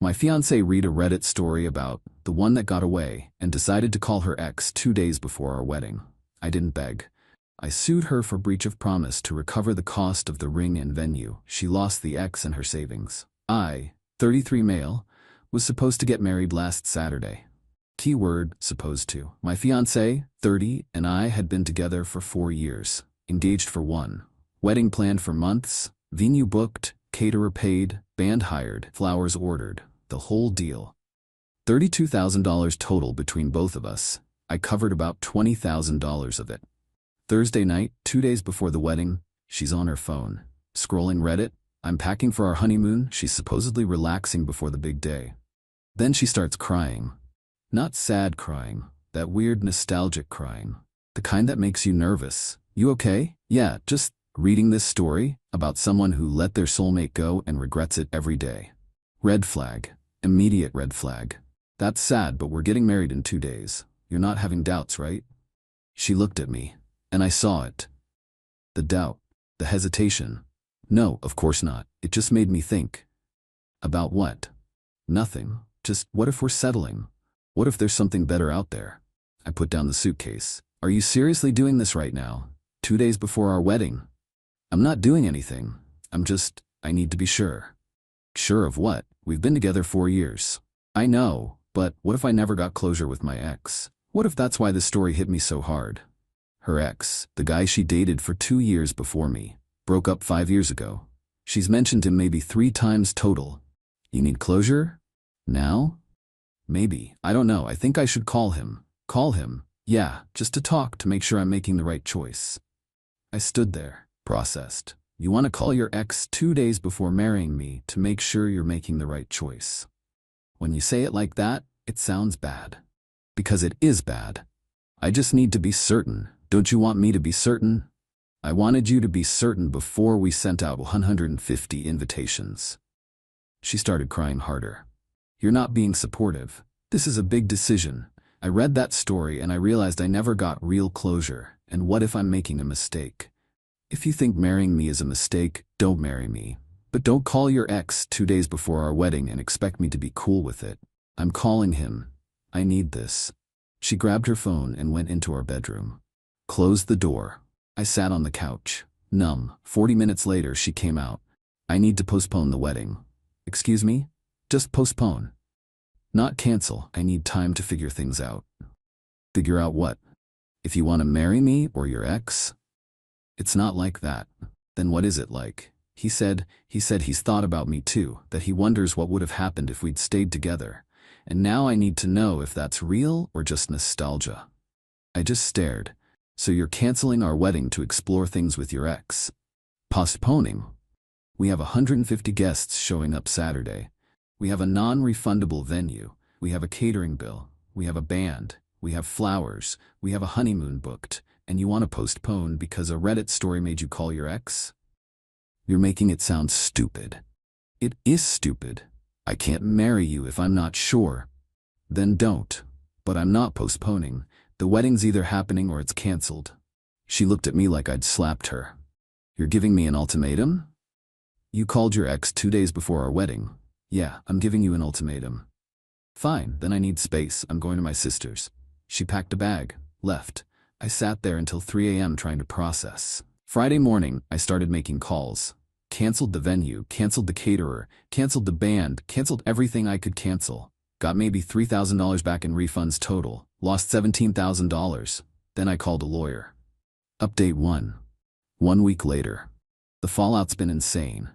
My fiancée read a Reddit story about the one that got away and decided to call her ex 2 days before our wedding. I didn't beg. I sued her for breach of promise to recover the cost of the ring and venue. She lost the ex and her savings. I, 33 male, was supposed to get married last Saturday. Keyword, supposed to. My fiancé, 30, and I had been together for 4 years. Engaged for 1. Wedding planned for months. Venue booked. Caterer paid. Band hired. Flowers ordered. The whole deal. $32,000 total between both of us. I covered about $20,000 of it. Thursday night, 2 days before the wedding, she's on her phone. Scrolling Reddit. I'm packing for our honeymoon. She's supposedly relaxing before the big day. Then she starts crying. Not sad crying. That weird nostalgic crying. The kind that makes you nervous. You okay? Yeah, just reading this story about someone who let their soulmate go and regrets it every day. Red flag. Immediate red flag. That's sad, but we're getting married in 2 days. You're not having doubts, right? She looked at me, and I saw it. The doubt. The hesitation. No, of course not. It just made me think. About what? Nothing. Just, what if we're settling? What if there's something better out there? I put down the suitcase. Are you seriously doing this right now? 2 days before our wedding? I'm not doing anything. I need to be sure. Sure of what? We've been together 4 years. I know, but what if I never got closure with my ex? What if that's why this story hit me so hard? Her ex, the guy she dated for 2 years before me, broke up 5 years ago. She's mentioned him maybe 3 times total. You need closure? Now? Maybe. I don't know. I think I should call him. Call him? Yeah, just to talk to make sure I'm making the right choice. I stood there, processed. You want to call your ex 2 days before marrying me to make sure you're making the right choice. When you say it like that, it sounds bad. Because it is bad. I just need to be certain. Don't you want me to be certain? I wanted you to be certain before we sent out 150 invitations. She started crying harder. You're not being supportive. This is a big decision. I read that story and I realized I never got real closure. And what if I'm making a mistake? If you think marrying me is a mistake, don't marry me. But don't call your ex 2 days before our wedding and expect me to be cool with it. I'm calling him. I need this. She grabbed her phone and went into our bedroom. Closed the door. I sat on the couch, numb. 40 minutes later, she came out. I need to postpone the wedding. Excuse me? Just postpone. Not cancel. I need time to figure things out. Figure out what? If you want to marry me or your ex? It's not like that. Then what is it like? He said he's thought about me too, that he wonders what would have happened if we'd stayed together. And now I need to know if that's real or just nostalgia. I just stared. So you're canceling our wedding to explore things with your ex? Postponing? We have 150 guests showing up Saturday. We have a non-refundable venue. We have a catering bill. We have a band. We have flowers. We have a honeymoon booked. And you want to postpone because a Reddit story made you call your ex? You're making it sound stupid. It is stupid. I can't marry you if I'm not sure. Then don't. But I'm not postponing. The wedding's either happening or it's canceled. She looked at me like I'd slapped her. You're giving me an ultimatum? You called your ex 2 days before our wedding. Yeah, I'm giving you an ultimatum. Fine, then I need space. I'm going to my sister's. She packed a bag, left. I sat there until 3 a.m. trying to process. Friday morning, I started making calls. Canceled the venue, canceled the caterer, canceled the band, canceled everything I could cancel. Got maybe $3,000 back in refunds total. Lost $17,000. Then I called a lawyer. Update 1. 1 week later. The fallout's been insane.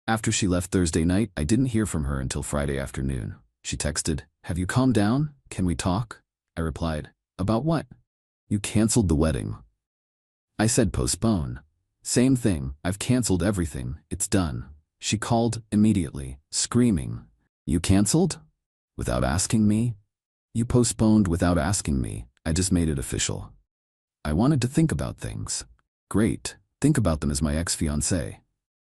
After she left Thursday night, I didn't hear from her until Friday afternoon. She texted, "Have you calmed down? Can we talk?" I replied, "About what?" "You canceled the wedding." I said postpone. "Same thing. I've canceled everything. It's done." She called immediately, screaming, "You canceled? Without asking me? You postponed without asking me. I just made it official." I wanted to think about things. Great. Think about them as my ex-fiancé.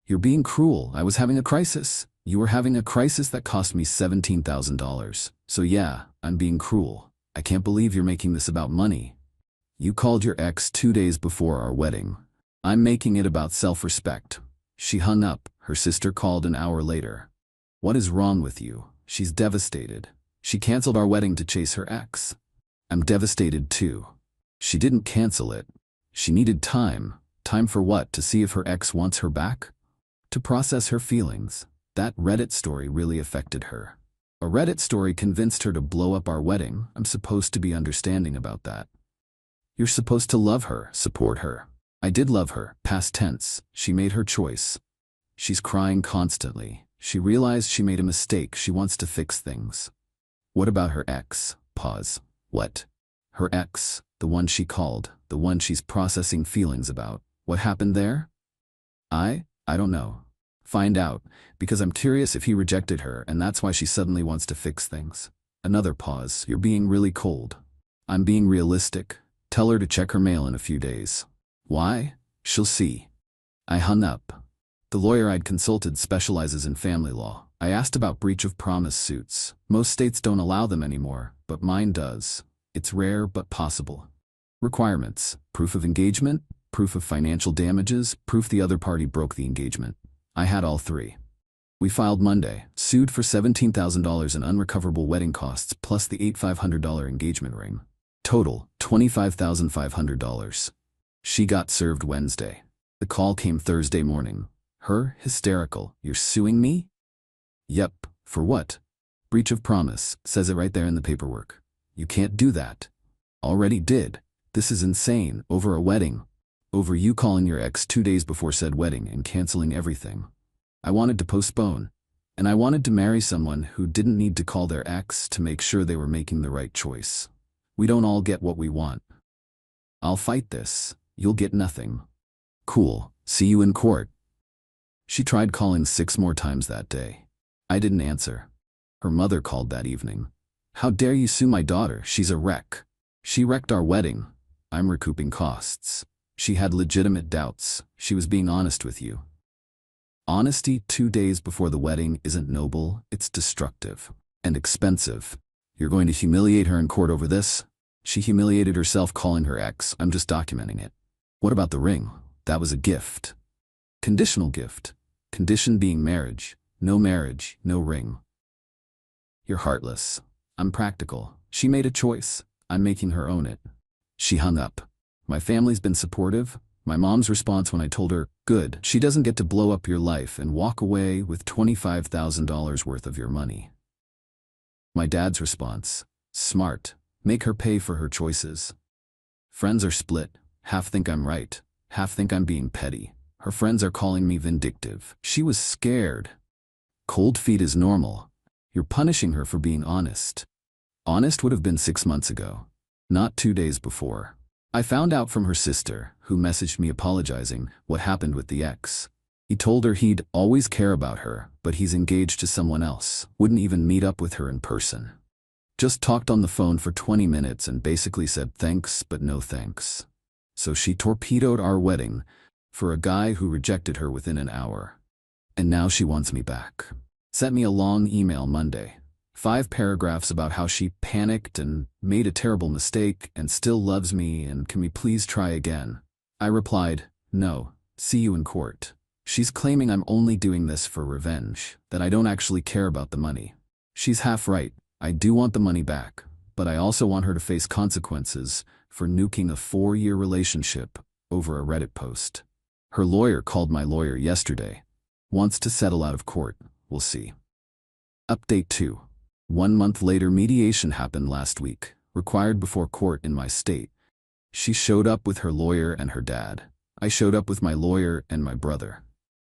You're being cruel. I was having a crisis. You were having a crisis that cost me $17,000. So yeah, I'm being cruel. I can't believe you're making this about money. You called your ex 2 days before our wedding. I'm making it about self-respect. She hung up. Her sister called an hour later. What is wrong with you? She's devastated. She canceled our wedding to chase her ex. I'm devastated too. She didn't cancel it. She needed time. Time for what? To see if her ex wants her back? To process her feelings. That Reddit story really affected her. A Reddit story convinced her to blow up our wedding. I'm supposed to be understanding about that. You're supposed to love her, support her. I did love her, past tense. She made her choice. She's crying constantly. She realized she made a mistake. She wants to fix things. What about her ex? Pause. What? Her ex, the one she called, the one she's processing feelings about. What happened there? I don't know. Find out, because I'm curious if he rejected her and that's why she suddenly wants to fix things. Another pause. You're being really cold. I'm being realistic. Tell her to check her mail in a few days. Why? She'll see. I hung up. The lawyer I'd consulted specializes in family law. I asked about breach of promise suits. Most states don't allow them anymore, but mine does. It's rare but possible. Requirements: proof of engagement, proof of financial damages, proof the other party broke the engagement. I had all three. We filed Monday, sued for $17,000 in unrecoverable wedding costs plus the $8,500 engagement ring. Total, $25,500. She got served Wednesday. The call came Thursday morning. Her, hysterical. You're suing me? Yep. For what? Breach of promise. Says it right there in the paperwork. You can't do that. Already did. This is insane. Over a wedding. Over you calling your ex 2 days before said wedding and canceling everything. I wanted to postpone. And I wanted to marry someone who didn't need to call their ex to make sure they were making the right choice. We don't all get what we want. I'll fight this. You'll get nothing. Cool. See you in court. She tried calling 6 more times that day. I didn't answer. Her mother called that evening. How dare you sue my daughter? She's a wreck. She wrecked our wedding. I'm recouping costs. She had legitimate doubts. She was being honest with you. Honesty 2 days before the wedding isn't noble, it's destructive. And expensive. You're going to humiliate her in court over this? She humiliated herself calling her ex. I'm just documenting it. What about the ring? That was a gift. Conditional gift. Condition being marriage. No marriage, no ring. You're heartless. I'm practical. She made a choice. I'm making her own it. She hung up. My family's been supportive. My mom's response when I told her, good, she doesn't get to blow up your life and walk away with $25,000 worth of your money. My dad's response, smart. Make her pay for her choices. Friends are split. Half think I'm right. Half think I'm being petty. Her friends are calling me vindictive. She was scared. Cold feet is normal. You're punishing her for being honest. Honest would have been 6 months ago, not 2 days before. I found out from her sister, who messaged me apologizing, what happened with the ex. He told her he'd always care about her, but he's engaged to someone else, wouldn't even meet up with her in person. Just talked on the phone for 20 minutes and basically said thanks but no thanks. So she torpedoed our wedding for a guy who rejected her within an hour. And now she wants me back. Sent me a long email Monday. 5 paragraphs about how she panicked and made a terrible mistake and still loves me and can we please try again. I replied, no, see you in court. She's claiming I'm only doing this for revenge, that I don't actually care about the money. She's half right. I do want the money back, but I also want her to face consequences for nuking a 4-year relationship over a Reddit post. Her lawyer called my lawyer yesterday. Wants to settle out of court. We'll see. Update 2. 1 month later, mediation happened last week, required before court in my state. She showed up with her lawyer and her dad. I showed up with my lawyer and my brother.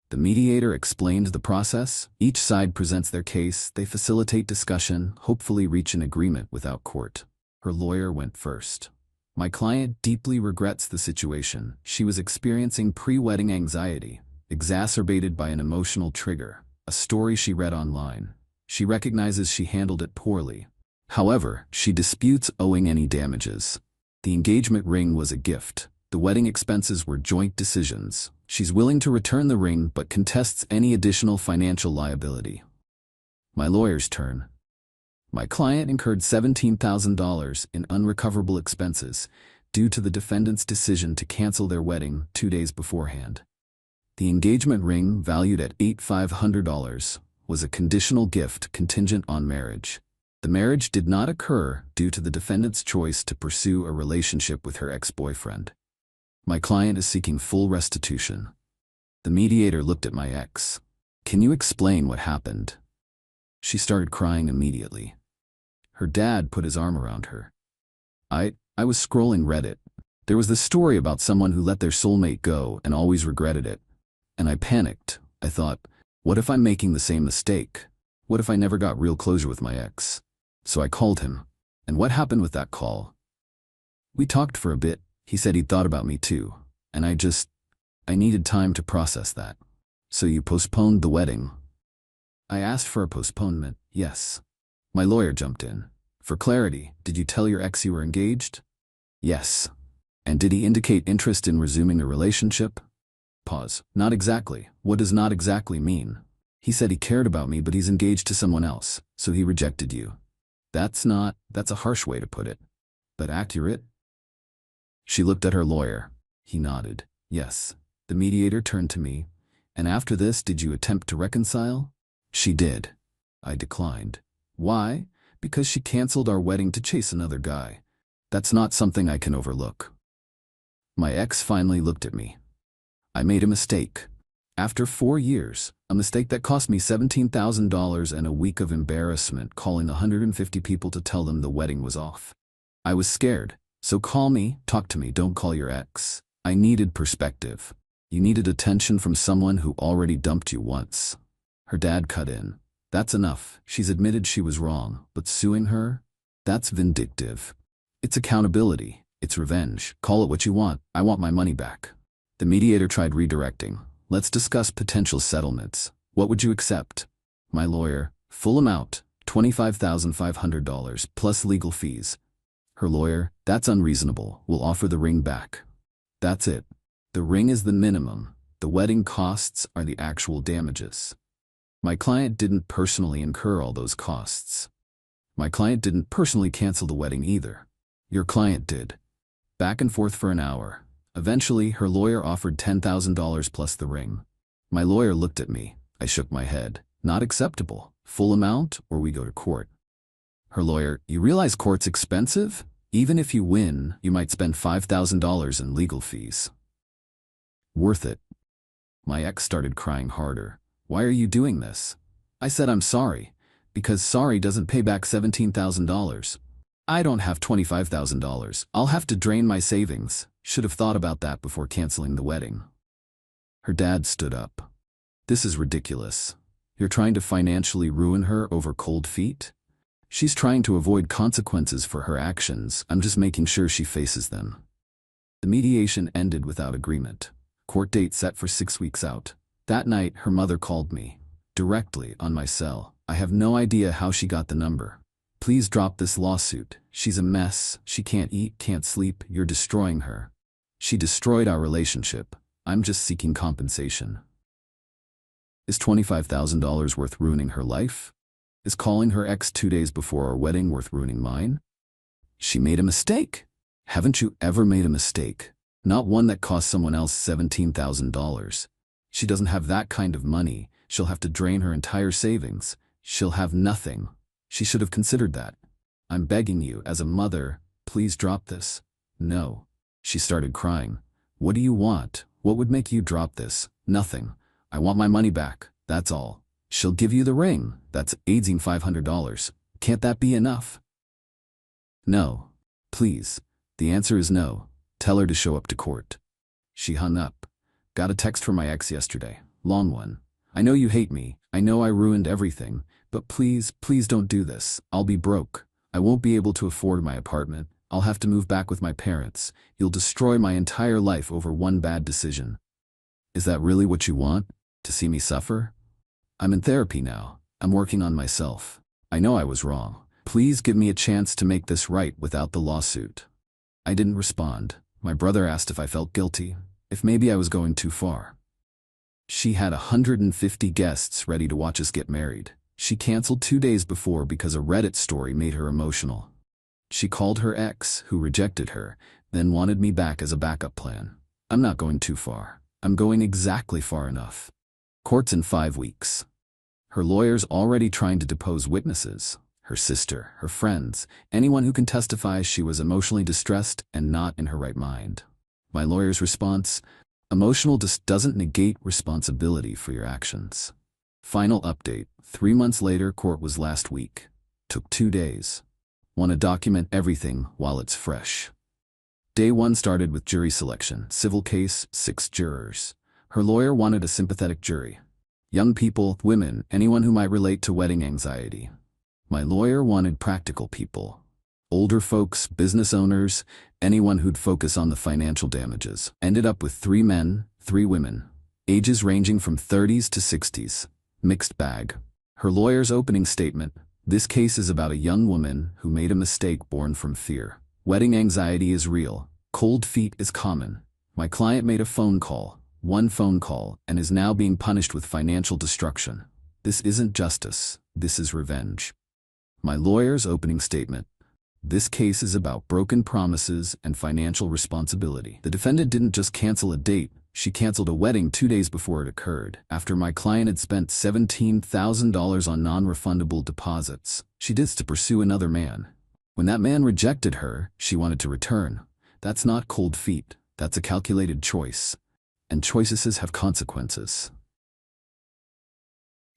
The mediator explained the process. Each side presents their case. They facilitate discussion, hopefully reach an agreement without court. Her lawyer went first. My client deeply regrets the situation. She was experiencing pre-wedding anxiety, exacerbated by an emotional trigger, a story she read online. She recognizes she handled it poorly. However, she disputes owing any damages. The engagement ring was a gift. The wedding expenses were joint decisions. She's willing to return the ring but contests any additional financial liability. My lawyer's turn. My client incurred $17,000 in unrecoverable expenses due to the defendant's decision to cancel their wedding 2 days beforehand. The engagement ring, valued at $8,500, was a conditional gift contingent on marriage. The marriage did not occur due to the defendant's choice to pursue a relationship with her ex-boyfriend. My client is seeking full restitution. The mediator looked at my ex. Can you explain what happened? She started crying immediately. Her dad put his arm around her. I was scrolling Reddit. There was this story about someone who let their soulmate go and always regretted it. And I panicked. I thought, what if I'm making the same mistake? What if I never got real closure with my ex? So I called him. And what happened with that call? We talked for a bit. He said he'd thought about me too. And I needed time to process that. So you postponed the wedding? I asked for a postponement, yes. My lawyer jumped in. For clarity, did you tell your ex you were engaged? Yes. And did he indicate interest in resuming the relationship? Pause. Not exactly. What does not exactly mean? He said he cared about me, but he's engaged to someone else, so he rejected you. That's a harsh way to put it. But accurate? She looked at her lawyer. He nodded. Yes. The mediator turned to me. And after this, did you attempt to reconcile? She did. I declined. Why? Because she canceled our wedding to chase another guy. That's not something I can overlook. My ex finally looked at me. I made a mistake. After 4 years, a mistake that cost me $17,000 and a week of embarrassment, calling 150 people to tell them the wedding was off. I was scared. So call me, talk to me, don't call your ex. I needed perspective. You needed attention from someone who already dumped you once. Her dad cut in. That's enough. She's admitted she was wrong, but suing her? That's vindictive. It's accountability. It's revenge. Call it what you want. I want my money back. The mediator tried redirecting. Let's discuss potential settlements. What would you accept? My lawyer. Full amount. $25,500 plus legal fees. Her lawyer. That's unreasonable. We'll offer the ring back. That's it. The ring is the minimum. The wedding costs are the actual damages. My client didn't personally incur all those costs. My client didn't personally cancel the wedding either. Your client did. Back and forth for an hour. Eventually, her lawyer offered $10,000 plus the ring. My lawyer looked at me. I shook my head. Not acceptable. Full amount, or we go to court. Her lawyer, you realize court's expensive? Even if you win, you might spend $5,000 in legal fees. Worth it. My ex started crying harder. Why are you doing this? I said I'm sorry. Because sorry doesn't pay back $17,000. I don't have $25,000. I'll have to drain my savings. Should have thought about that before canceling the wedding. Her dad stood up. This is ridiculous. You're trying to financially ruin her over cold feet? She's trying to avoid consequences for her actions. I'm just making sure she faces them. The mediation ended without agreement. Court date set for 6 weeks out. That night, her mother called me. Directly on my cell. I have no idea how she got the number. Please drop this lawsuit. She's a mess. She can't eat, can't sleep. You're destroying her. She destroyed our relationship. I'm just seeking compensation. Is $25,000 worth ruining her life? Is calling her ex 2 days before our wedding worth ruining mine? She made a mistake. Haven't you ever made a mistake? Not one that cost someone else $17,000. She doesn't have that kind of money. She'll have to drain her entire savings. She'll have nothing. She should have considered that. I'm begging you, as a mother, please drop this. No. She started crying. What do you want? What would make you drop this? Nothing. I want my money back. That's all. She'll give you the ring. That's $500. Can't that be enough? No. Please. The answer is no. Tell her to show up to court. She hung up. Got a text from my ex yesterday. Long one. I know you hate me. I know I ruined everything. But please, please don't do this. I'll be broke. I won't be able to afford my apartment. I'll have to move back with my parents. You'll destroy my entire life over one bad decision. Is that really what you want? To see me suffer? I'm in therapy now. I'm working on myself. I know I was wrong. Please give me a chance to make this right without the lawsuit. I didn't respond. My brother asked if I felt guilty, if maybe I was going too far. She had 150 guests ready to watch us get married. She canceled 2 days before because a Reddit story made her emotional. She called her ex, who rejected her, then wanted me back as a backup plan. I'm not going too far. I'm going exactly far enough. Court's in 5 weeks. Her lawyer's already trying to depose witnesses, her sister, her friends, anyone who can testify she was emotionally distressed and not in her right mind. My lawyer's response: emotional doesn't negate responsibility for your actions. Final update: 3 months later, court was last week. Took 2 days. Want to document everything while it's fresh. Day 1 started with jury selection. Civil case, 6 jurors. Her lawyer wanted a sympathetic jury. Young people, women, anyone who might relate to wedding anxiety. My lawyer wanted practical people. Older folks, business owners, anyone who'd focus on the financial damages. Ended up with 3 men, 3 women. Ages ranging from 30s to 60s. Mixed bag. Her lawyer's opening statement: this case is about a young woman who made a mistake born from fear. Wedding anxiety is real. Cold feet is common. My client made a phone call, one phone call, and is now being punished with financial destruction. This isn't justice. This is revenge. My lawyer's opening statement: this case is about broken promises and financial responsibility. The defendant didn't just cancel a date, she canceled a wedding 2 days before it occurred. After my client had spent $17,000 on non-refundable deposits, she did this to pursue another man. When that man rejected her, she wanted to return. That's not cold feet, that's a calculated choice. And choices have consequences.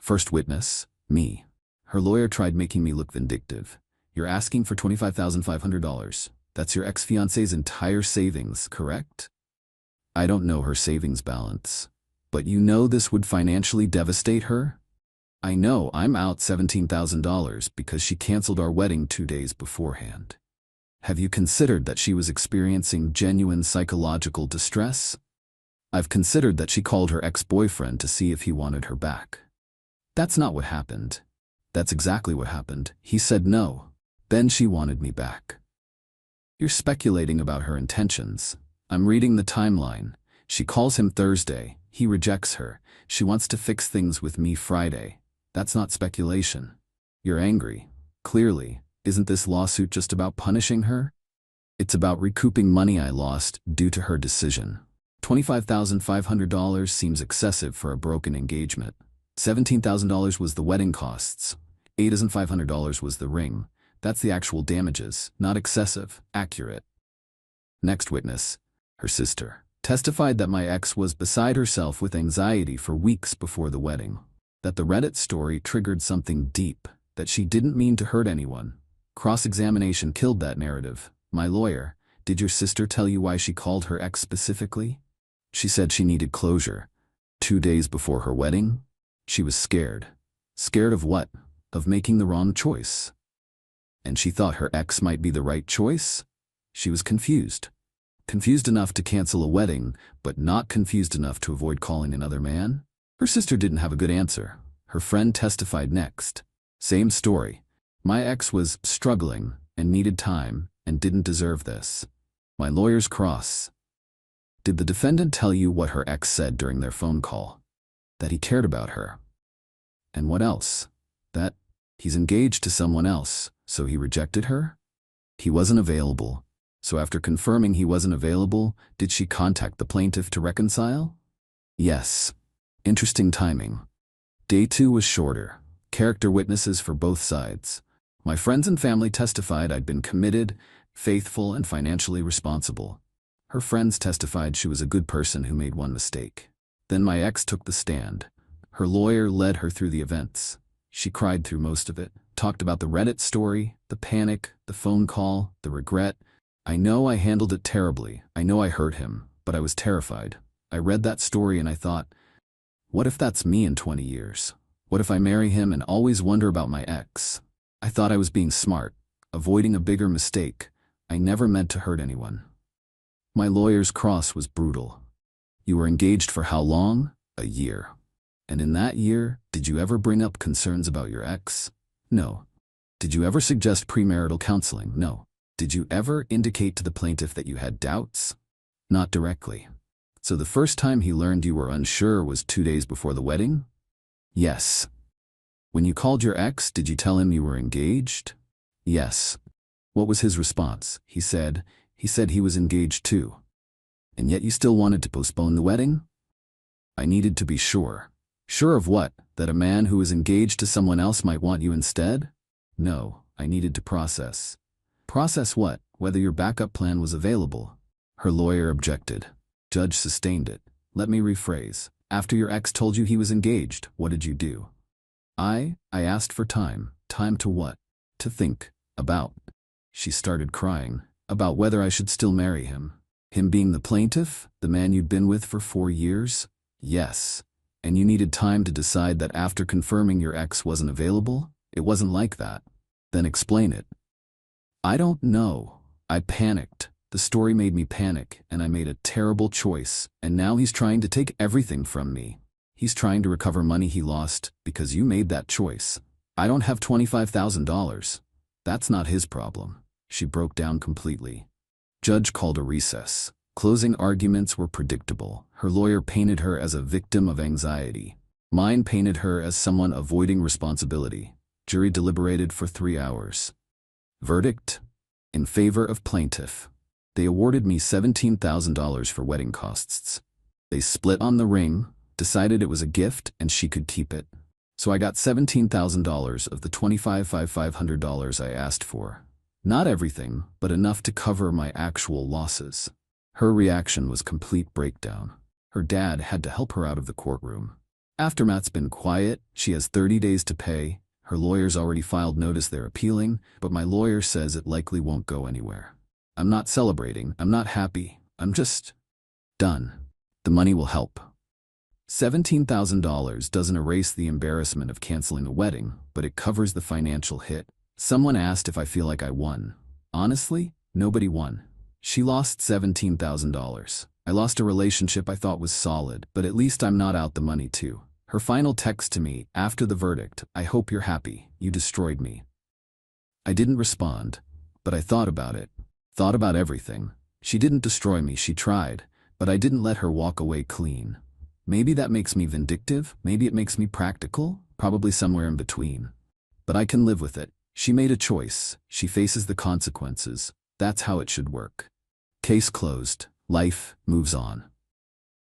First witness: me. Her lawyer tried making me look vindictive. You're asking for $25,500. That's your ex-fiancée's entire savings, correct? I don't know her savings balance. But you know this would financially devastate her? I know I'm out $17,000 because she canceled our wedding 2 days beforehand. Have you considered that she was experiencing genuine psychological distress? I've considered that she called her ex-boyfriend to see if he wanted her back. That's not what happened. That's exactly what happened. He said no. Then she wanted me back. You're speculating about her intentions. I'm reading the timeline. She calls him Thursday. He rejects her. She wants to fix things with me Friday. That's not speculation. You're angry. Clearly, isn't this lawsuit just about punishing her? It's about recouping money I lost due to her decision. $25,500 seems excessive for a broken engagement. $17,000 was the wedding costs. $8,500 was the ring. That's the actual damages, not excessive, accurate. Next witness: her sister. Testified that my ex was beside herself with anxiety for weeks before the wedding. That the Reddit story triggered something deep, that she didn't mean to hurt anyone. Cross-examination killed that narrative. My lawyer: did your sister tell you why she called her ex specifically? She said she needed closure. 2 days before her wedding? She was scared. Scared of what? Of making the wrong choice. And she thought her ex might be the right choice? She was confused. Confused enough to cancel a wedding, but not confused enough to avoid calling another man? Her sister didn't have a good answer. Her friend testified next. Same story. My ex was struggling and needed time and didn't deserve this. My lawyer's cross. Did the defendant tell you what her ex said during their phone call? That he cared about her. And what else? That he's engaged to someone else, so he rejected her? He wasn't available. So after confirming he wasn't available, did she contact the plaintiff to reconcile? Yes. Interesting timing. Day 2 was shorter. Character witnesses for both sides. My friends and family testified I'd been committed, faithful, and financially responsible. Her friends testified she was a good person who made one mistake. Then my ex took the stand. Her lawyer led her through the events. She cried through most of it, talked about the Reddit story, the panic, the phone call, the regret. I know I handled it terribly. I know I hurt him, but I was terrified. I read that story and I thought, what if that's me in 20 years? What if I marry him and always wonder about my ex? I thought I was being smart, avoiding a bigger mistake. I never meant to hurt anyone. My lawyer's cross was brutal. You were engaged for how long? A year. And in that year, did you ever bring up concerns about your ex? No. Did you ever suggest premarital counseling? No. Did you ever indicate to the plaintiff that you had doubts? Not directly. So the first time he learned you were unsure was 2 days before the wedding? Yes. When you called your ex, did you tell him you were engaged? Yes. What was his response? He said he was engaged too. And yet you still wanted to postpone the wedding? I needed to be sure. Sure of what? That a man who is engaged to someone else might want you instead? No, I needed to process. Process what? Whether your backup plan was available. Her lawyer objected. Judge sustained it. Let me rephrase. After your ex told you he was engaged, what did you do? I asked for time. Time to what? To think. About. She started crying. About whether I should still marry him. Him being the plaintiff? The man you'd been with for 4 years? Yes. And you needed time to decide that after confirming your ex wasn't available? It wasn't like that. Then explain it. I don't know. I panicked. The story made me panic, and I made a terrible choice, and now he's trying to take everything from me. He's trying to recover money he lost because you made that choice. I don't have $25,000. That's not his problem. She broke down completely. Judge called a recess. Closing arguments were predictable. Her lawyer painted her as a victim of anxiety. Mine painted her as someone avoiding responsibility. Jury deliberated for 3 hours. Verdict? In favor of plaintiff. They awarded me $17,000 for wedding costs. They split on the ring, decided it was a gift and she could keep it. So I got $17,000 of the $25,500 I asked for. Not everything, but enough to cover my actual losses. Her reaction was complete breakdown. Her dad had to help her out of the courtroom. Aftermath's been quiet. She has 30 days to pay. Her lawyer's already filed notice they're appealing, but my lawyer says it likely won't go anywhere. I'm not celebrating. I'm not happy. I'm just done. The money will help. $17,000 doesn't erase the embarrassment of canceling a wedding, but it covers the financial hit. Someone asked if I feel like I won. Honestly, nobody won. She lost $17,000. I lost a relationship I thought was solid, but at least I'm not out the money too. Her final text to me, after the verdict, I hope you're happy. You destroyed me. I didn't respond, but I thought about it. Thought about everything. She didn't destroy me, she tried, but I didn't let her walk away clean. Maybe that makes me vindictive, maybe it makes me practical, probably somewhere in between. But I can live with it. She made a choice. She faces the consequences. That's how it should work. Case closed. Life moves on.